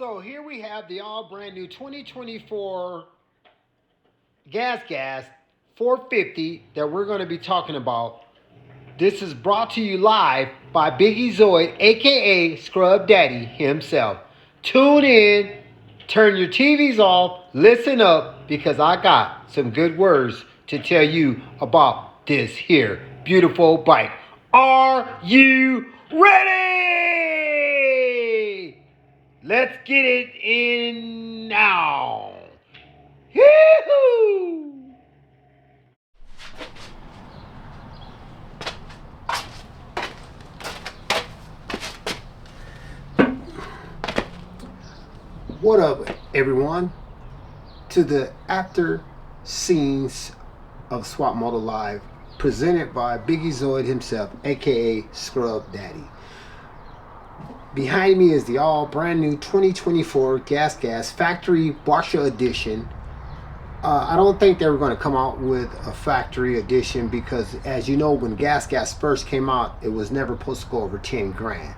So here we have the all brand new 2024 Gas 450 that we're going to be talking about. This is brought to you live by Biggie Zoid, aka Scrubdaddy himself. Tune in, turn your TVs off, listen up, because I got some good words to tell you about this here beautiful bike. Are you ready? Let's get it in now. Yee-hoo! What up, everyone? To the after scenes of Swap Moto Live, presented by Biggie Zoid himself, aka Scrubdaddy. Behind me is the all brand new 2024 Gas Factory Washer Edition. I don't think they were going to come out with a factory edition because, as you know, when Gas first came out, it was never supposed to go over 10 grand.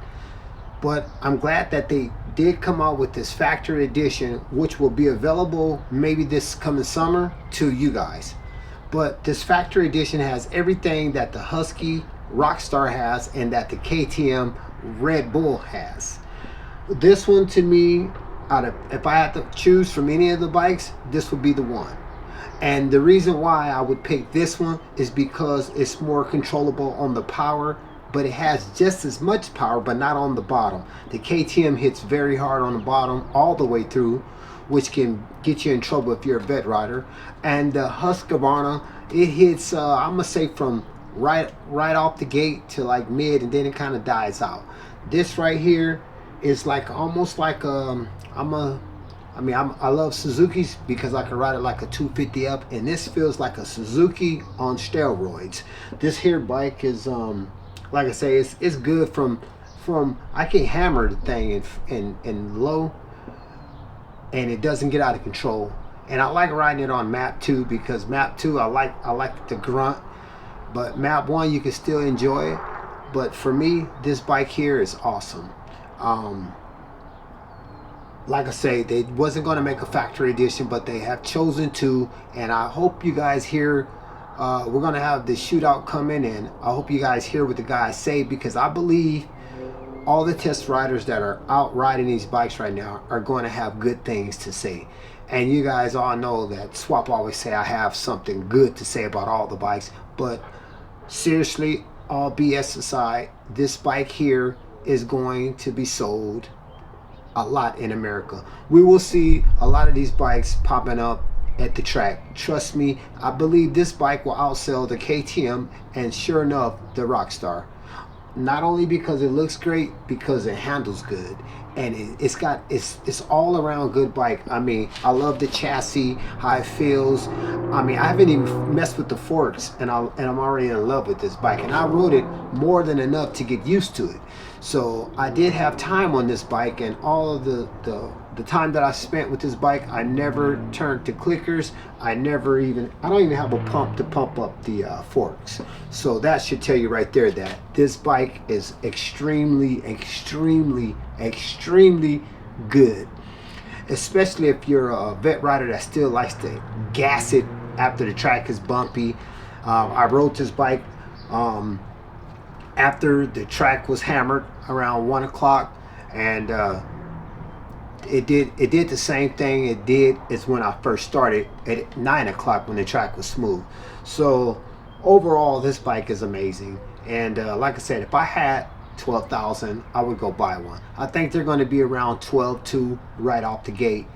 But I'm glad that they did come out with this factory edition, which will be available maybe this coming summer to you guys. But this factory edition has everything that the Husky Rockstar has and that the KTM Red Bull has. This one, to me, if I had to choose from any of the bikes, this would be the one. And the reason why I would pick this one is because it's more controllable on the power, but it has just as much power, but not on the bottom. The KTM hits very hard on the bottom all the way through, which can get you in trouble if you're a vet rider. And the Husqvarna, it hits, I'm gonna say from right off the gate to like mid, and then it kind of dies out. This right here is like almost like I love Suzuki's because I can ride it like a 250 up, and this feels like a Suzuki on steroids. This here bike is like I say, it's good from I can hammer the thing in low, and it doesn't get out of control. And I like riding it on map 2 because map 2 I like the grunt, but map 1 you can still enjoy it. But for me, this bike here is awesome. Like I say, they wasn't going to make a factory edition, but they have chosen to, and I hope you guys hear. We're going to have the shootout coming in. I hope you guys hear what the guys say, because I believe all the test riders that are out riding these bikes right now are going to have good things to say. And you guys all know that Swap always say I have something good to say about all the bikes. But seriously, all BS aside, this bike here is going to be sold a lot in America. We will see a lot of these bikes popping up at the track. Trust me, I believe this bike will outsell the KTM and sure enough the Rockstar. Not only because it looks great, because it handles good, and it's all around good bike. I mean, I love the chassis, how it feels. I mean, I haven't even messed with the forks, and I'm already in love with this bike, and I rode it more than enough to get used to it. So I did have time on this bike, and all of the time that I spent with this bike, I never turned to clickers. I don't even have a pump to pump up the forks. So that should tell you right there that this bike is extremely good. Especially if you're a vet rider that still likes to gas it after the track is bumpy. I rode this bike after the track was hammered around 1 o'clock, and it did the same thing it did as when I first started at 9 o'clock when the track was smooth. So overall, this bike is amazing. And like I said, if I had 12,000, I would go buy one. I think they're going to be around 12.2 right off the gate,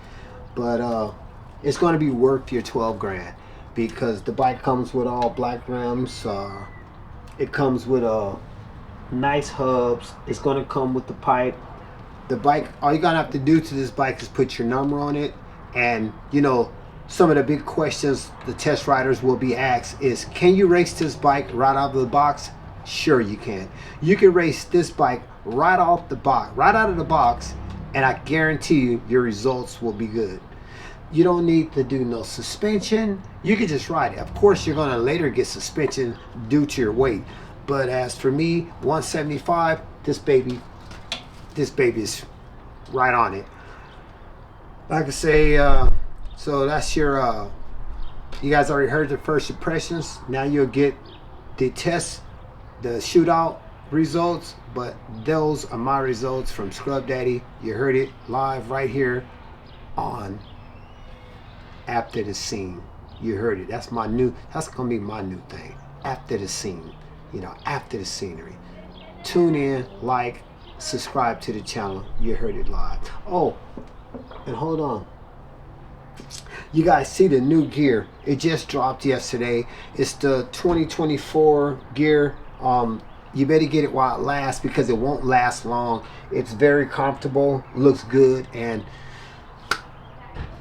but it's going to be worth your 12 grand because the bike comes with all black rims. It comes with nice hubs. It's going to come with the pipe. The bike, all you're gonna have to do to this bike is put your number on it. And you know, some of the big questions the test riders will be asked is, can you race this bike right out of the box? Sure you can. You can race this bike right out of the box, and I guarantee you your results will be good. You don't need to do no suspension. You can just ride it. Of course, you're gonna later get suspension due to your weight. But as for me, 175, this baby is right on it. Like I say, so that's your you guys already heard the first impressions. Now you'll get the test, the shootout results, but those are my results from Scrubdaddy. You heard it live right here on After the Scene. You heard it. That's gonna be my new thing. After the scene. You know, after the scenery. Tune in, like, subscribe to the channel. You heard it live. Oh, and hold on. You guys see the new gear. It just dropped yesterday. It's the 2024 gear. You better get it while it lasts because it won't last long. It's very comfortable, looks good, and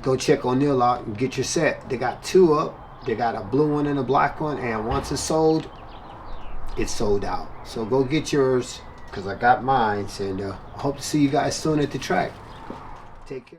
go check O'Neal out and get your set. They got two up. They got a blue one and a black one, and once it's sold out. So go get yours because I got mine, and I hope to see you guys soon at the track. Take care.